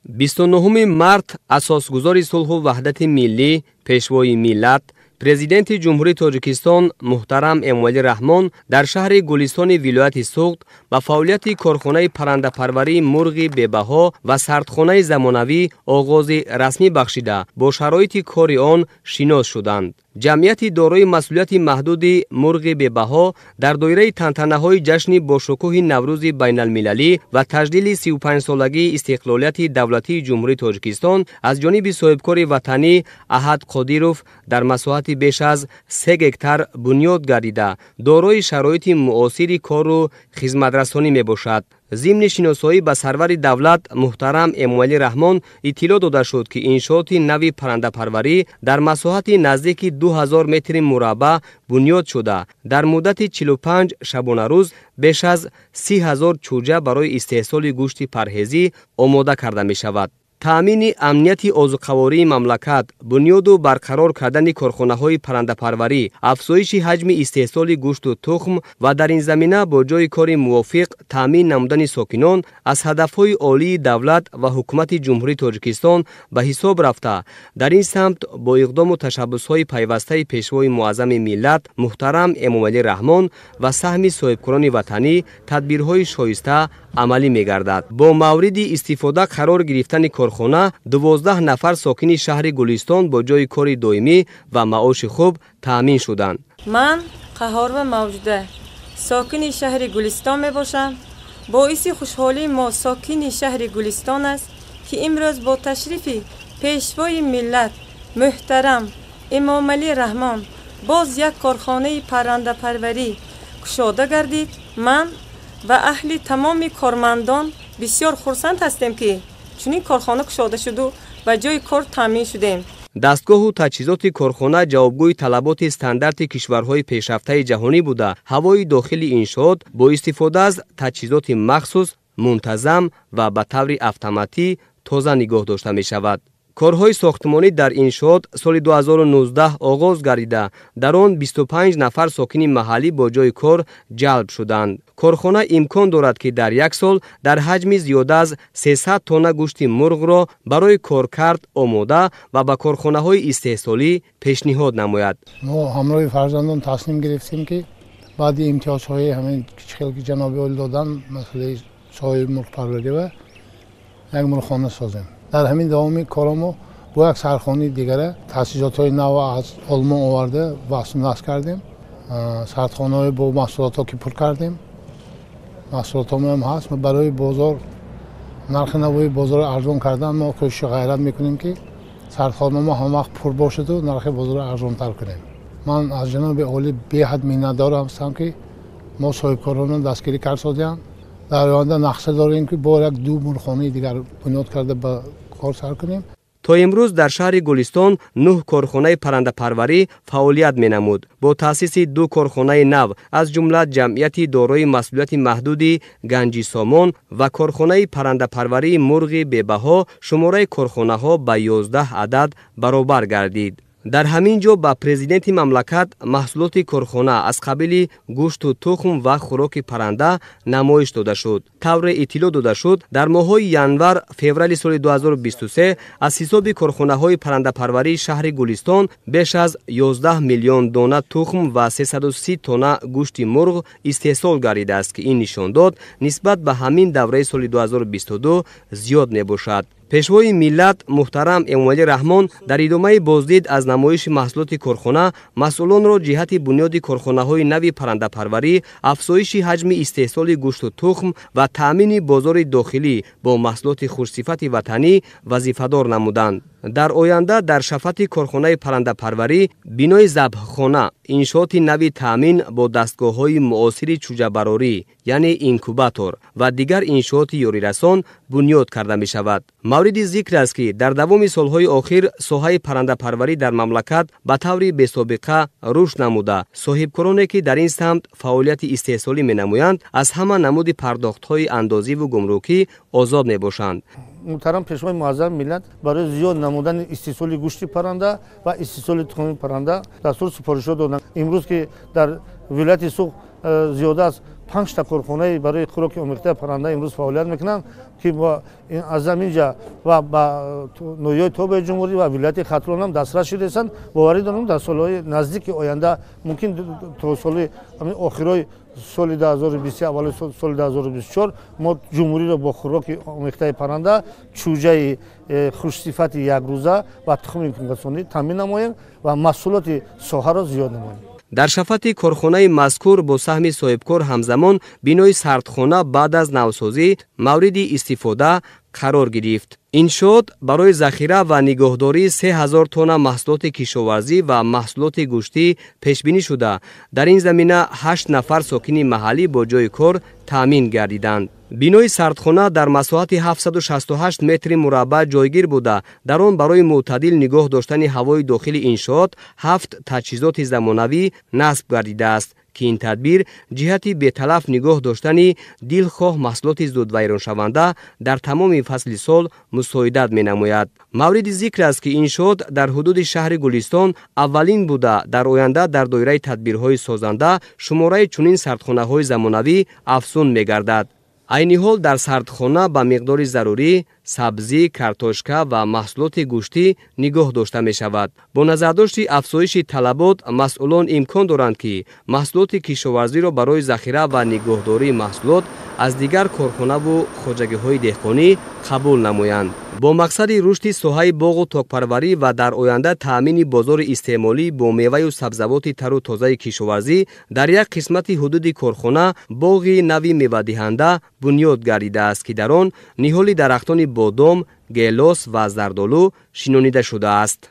29 март асосгузори сулҳу ваҳдати миллӣ, пешвои миллат, президенти ҷумҳурии Тоҷикистон муҳтарам Эмомалӣ Раҳмон дар шаҳри Гулистони вилояти Суғд ба фаъолияти корхонаи паррандапарварии мурғи бебаҳо ва сардхонаи замонавӣ оғози расмӣ бахшида, бо шароити кори он шинос шуданд. ҷамъияти дорои масъулияти маҳдуди мурғи бебаҳо дар доираи тантанаҳои ҷашни бошукӯҳи Наврӯзи байналмилалӣ ва таҷдили 35-солагии истиқлолияти давлатии ҷумҳурии Тоҷикистон аз ҷониби соҳибкори ватанӣ Аҳад Қодиров дар масоҳати беш аз 3 гектар бунёд гардида, дорои шароити муосири кору хизматрасонӣ мебошад. зимни шиносоӣ ба сарвари давлат муҳтарам Эмомалӣ Раҳмон иттилоъ дода шуд, ки иншооти нави паррандапарварӣ дар масоҳати наздики 2000 метри мураббаъ бунёд шуда, дар муддати 45 шабонарӯз беш аз 30,000 чӯҷа барои истеҳсоли гӯшти парҳезӣ омода карда мешавад. таъмини амнияти озуқавории мамлакат, бунёду барқарор кардани корхонаҳои паррандапарварӣ, афзоиши ҳаҷми истеҳсоли гӯшту тухм ва дар ин замина бо ҷойи кори мувофиқ таъмин намудани сокинон аз ҳадафҳои олии давлат ва ҳукумати ҷумҳурии Тоҷикистон ба ҳисоб рафта, дар ин самт бо иқдому ташаббусҳои пайвастаи пешвои муаззами миллат муҳтарам Эмомалӣ Раҳмон ва саҳми соҳибкорони ватанӣ тадбирҳои шоиста амалӣ мегардад. бо мавриди истифода қарор гирифтани корхона 12 нафар сокини шаҳри Гулистон бо ҷойи кори доимӣ ва маоши хуб таъмин шуданд. ман Қаҳорова Мавҷуда сокини шаҳри Гулистон мебошам. боиси хушҳолии мо сокини шаҳри Гулистон аст, ки имрӯз бо ташрифи пешвои миллат муҳтарам Эмомалӣ Раҳмон боз як корхонаи паррандапарварӣ кушода гардид. ман ва аҳли тамоми кормандон бисёр хурсанд ҳастем, ки чунин корхона кушода шуду ва ҷойи кор таъмин шудем. дастгоҳу таҷҳизоти корхона ҷавобгӯи талаботи стандарти кишварҳои пешрафтаи ҷаҳонӣ буда, ҳавои дохили иншоот бо истифода аз таҷҳизоти махсус, мунтазам ва ба таври автоматӣ тоза нигоҳ дошта мешавад. корҳои сохтмонӣ дар иншоот соли 2019 оғоз гардида, дар он 25 нафар сокини маҳаллӣ бо ҷойи кор ҷалб шуданд. корхона имкон дорад, ки дар як сол дар ҳаҷми зиёда аз 300 тонна гӯшти мурғро барои коркард омода ва ба корхонаҳои истеҳсолӣ пешниҳод намояд. мо ҳамроҳи фарзандон таслим гирифтем, ки баъди имтиёзҳои ҳамин кичхел ки ҷаноби оли додан масъулаи соҳиби мурғпарварӣ ва як мурғхона созем. дар ҳамин давоми корамо бо як сархонаи дигара таъсисотҳои нав аз олмон оварда васл насб кардем. сардхонаҳои бо маҳсулотҳо ки пур кардем, маҳсулотҳомо ҳам ҳаст. барои бозор нархи навои бозор арзон кардан мо кӯшиши ғайрат мекунем, ки сардхонамо ҳам вақт пур бошаду нархи бозор арзонтар кунем. ман аз ҷаноби олӣ беҳад миннатдор ҳастам, ки мо соҳибкорона дастгирӣ кардем. дар оянда нақша дорем, ки бо як 2 мурғхонаи дигар бунёд карда ба кор сар кунем. то имрӯз дар шаҳри Гулистон 9 корхонаи паррандапарварӣ фаъолият менамуд. бо таъсиси 2 корхонаи нав, аз ҷумла ҷамъияти дорои масъулияти маҳдуди Ганҷи Сомон ва корхонаи паррандапарварии мурғи бебаҳо, шумораи корхонаҳо ба 11 адад баробар гардид. дар ҳамин ҷо ба президенти мамлакат маҳсулоти корхона аз қабили гӯшту тухм ва хӯроки парранда намоиш дода шуд. тавре иттилоъ дода шуд, дар моҳҳои январ-феврали соли 2023 аз ҳисоби корхонаҳои паррандапарварии шаҳри Гулистон беш аз 11 миллион дона тухм ва 330 тонна гӯшти мурғ истеҳсол гардидааст, ки ин нишондод нисбат ба ҳамин давраи соли 2022 зиёд мебошад. пешвои миллат муҳтарам Эмомалӣ Раҳмон дар идомаи боздид аз намоиши маҳсулоти корхона масъулонро ҷиҳати бунёди корхонаҳои нави паррандапарварӣ, афзоиши ҳаҷми истеҳсоли гӯшту тухм ва таъмини бозори дохилӣ бо маҳсулоти хушсифати ватанӣ вазифадор намуданд. дар оянда дар шафати корхонаи паррандапарварӣ бинои забҳхона, иншооти нави таъмин бо дастгоҳҳои муосири чӯҷабарорӣ, яъне инкубатор ва дигар иншооти ёрирасон бунёд карда мешавад. мавриди зикр аст, ки дар давоми солҳои охир соҳаи паррандапарварӣ дар мамлакат ба таври бесобиқа рушд намуда, соҳибкороне ки дар ин самт фаъолияти истеҳсолӣ менамоянд, аз ҳама намуди пардохтҳои андозиву гумрукӣ озод мебошанд. муҳтарам пешвои муаззами миллат барои зиёд намудани истеҳсоли гӯшти парранда ва истеҳсоли тухми парранда дастур супоришҳо доданд. имрӯз ки дар вилояти Суғд зиёда аз 5 تا کارخانه برای خوراک آمیخته پرنده امروز فعالیت میکنند که با از اینجا و با نویای توبه جمهوری و ولایت خطرون هم دسترس شده هستند. باوری دارم در سالهای نزدیک آینده ممکن تا سال آخرای سال 2020 اول سال 2024 ما جمهوری را با خوراک آمیخته پرنده، چوجه خوش صفت یک روزه و تخم کنگسانی تامین نماییم و محصولات ساحه را زیاد نماییم. در شفت کارخانه مذکور با سهم صاحبکار همزمان بینای سردخانه بعد از نوسازی مورد استفاده قرار گرفت. انشاءات برای ذخیره و نگهداری 3000 تن محصولات کشاورزی و محصولات گوشتی پیش بینی شده. در این زمینه 8 نفر ساکن محلی با جای کار تامین گردیدند. بینای سردخانه در مساحت 768 متر مربع جایگیر بوده. در آن برای معتدل نگاه داشتن هوای داخل انشاءات 7 تجهیزات زمانوی نصب گردیده است که این تدبیر جهتی به تلف نگاه داشتن دلخواه محصولات زود ویران شونده در تمام فصل سال مساعدت می نماید. مورد ذکر است که انشاءات در حدود شهر گلستان اولین بوده در آینده در دایره تدبیرهای سازنده شماره چنین سردخانه های زمانوی افزون می گردد. عین حال در سردخانه به مقدار ضروری سبزی، کارتوشکا و محصولات گوشتی نگاه داشته می شود. با نظرداشت افزایش طلبات، مسئولان امکان دارند که محصولات کشاورزی را برای ذخیره و نگهداری محصولات از دیگر کارخانه و خواجگی‌های دهقانی قبول نمایند. با مقصد رشد ساحه باغ و تاکپروری و در آینده تأمین بازار استعمالی با میوه و سبزیجات تر و تازه کشاورزی در یک قسمت حدود کارخانه باغ نوی میوه دهنده بنیاد گردیده است که در آن نهال درختان بادام، گیلاس و زردآلو شناخته شده است.